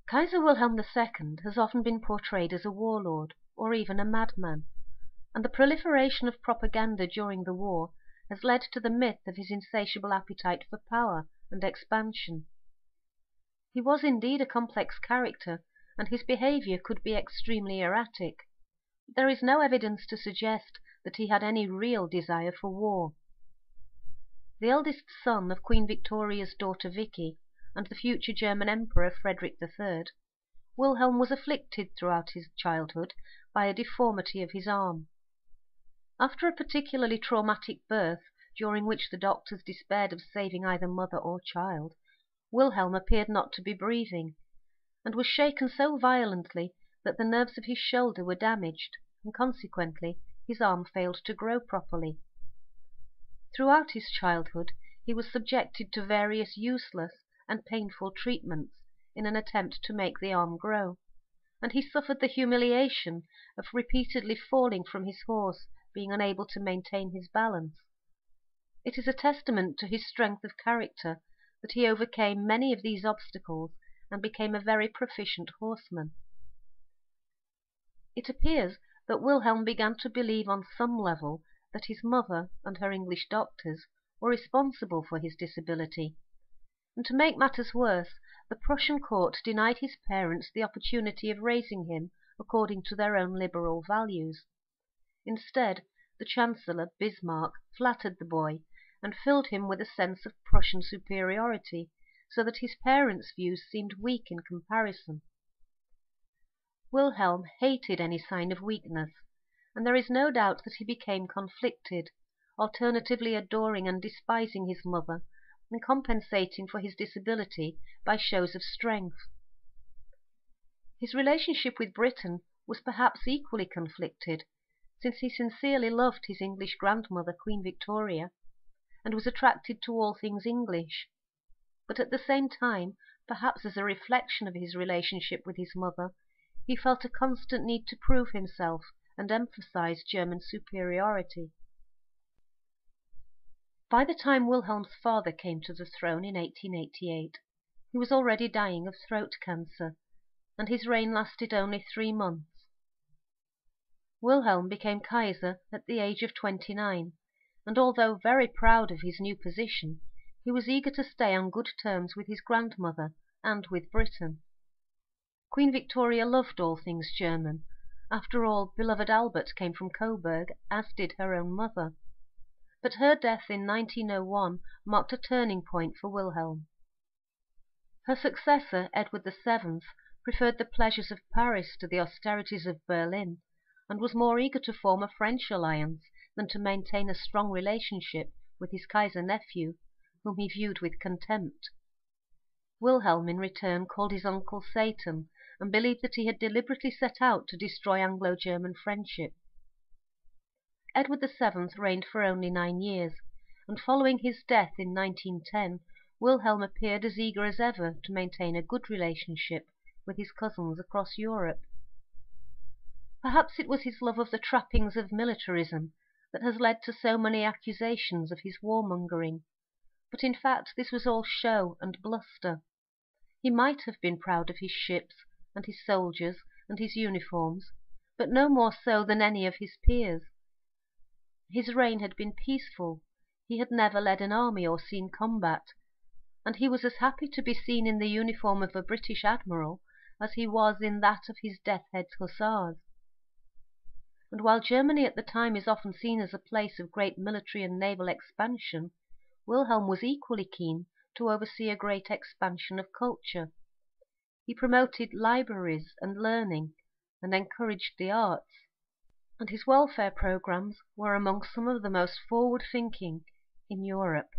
Kaiser Wilhelm II has often been portrayed as a warlord, or even a madman, and the proliferation of propaganda during the war has led to the myth of his insatiable appetite for power and expansion. He was indeed a complex character, and his behavior could be extremely erratic. There is no evidence to suggest that he had any real desire for war. The eldest son of Queen Victoria's daughter Vicky and the future German Emperor Frederick III, Wilhelm was afflicted throughout his childhood by a deformity of his arm. After a particularly traumatic birth, during which the doctors despaired of saving either mother or child, Wilhelm appeared not to be breathing, and was shaken so violently that the nerves of his shoulder were damaged, and consequently his arm failed to grow properly. Throughout his childhood he was subjected to various useless and painful treatments in an attempt to make the arm grow, and he suffered the humiliation of repeatedly falling from his horse, being unable to maintain his balance. It is a testament to his strength of character that he overcame many of these obstacles and became a very proficient horseman. It appears that Wilhelm began to believe on some level that his mother and her English doctors were responsible for his disability, and to make matters worse, the Prussian court denied his parents the opportunity of raising him according to their own liberal values. Instead, the Chancellor, Bismarck, flattered the boy and filled him with a sense of Prussian superiority, so that his parents' views seemed weak in comparison. Wilhelm hated any sign of weakness, and there is no doubt that he became conflicted, alternately adoring and despising his mother, and compensating for his disability by shows of strength. His relationship with Britain was perhaps equally conflicted, since he sincerely loved his English grandmother, Queen Victoria, and was attracted to all things English. But at the same time, perhaps as a reflection of his relationship with his mother, he felt a constant need to prove himself and emphasize German superiority. By the time Wilhelm's father came to the throne in 1888, he was already dying of throat cancer, and his reign lasted only 3 months. Wilhelm became Kaiser at the age of 29, and although very proud of his new position, he was eager to stay on good terms with his grandmother and with Britain. Queen Victoria loved all things German. After all, beloved Albert came from Coburg, as did her own mother. But her death in 1901 marked a turning point for Wilhelm. Her successor, Edward VII, preferred the pleasures of Paris to the austerities of Berlin, and was more eager to form a French alliance than to maintain a strong relationship with his Kaiser nephew, whom he viewed with contempt. Wilhelm, in return, called his uncle Satan, and believed that he had deliberately set out to destroy Anglo-German friendship. Edward VII reigned for only 9 years, and following his death in 1910, Wilhelm appeared as eager as ever to maintain a good relationship with his cousins across Europe. Perhaps it was his love of the trappings of militarism that has led to so many accusations of his warmongering, but in fact this was all show and bluster. He might have been proud of his ships, and his soldiers, and his uniforms, but no more so than any of his peers. His reign had been peaceful, he had never led an army or seen combat, and he was as happy to be seen in the uniform of a British admiral as he was in that of his Death Head's hussars. And while Germany at the time is often seen as a place of great military and naval expansion, Wilhelm was equally keen to oversee a great expansion of culture. He promoted libraries and learning, and encouraged the arts, and his welfare programs were among some of the most forward-thinking in Europe.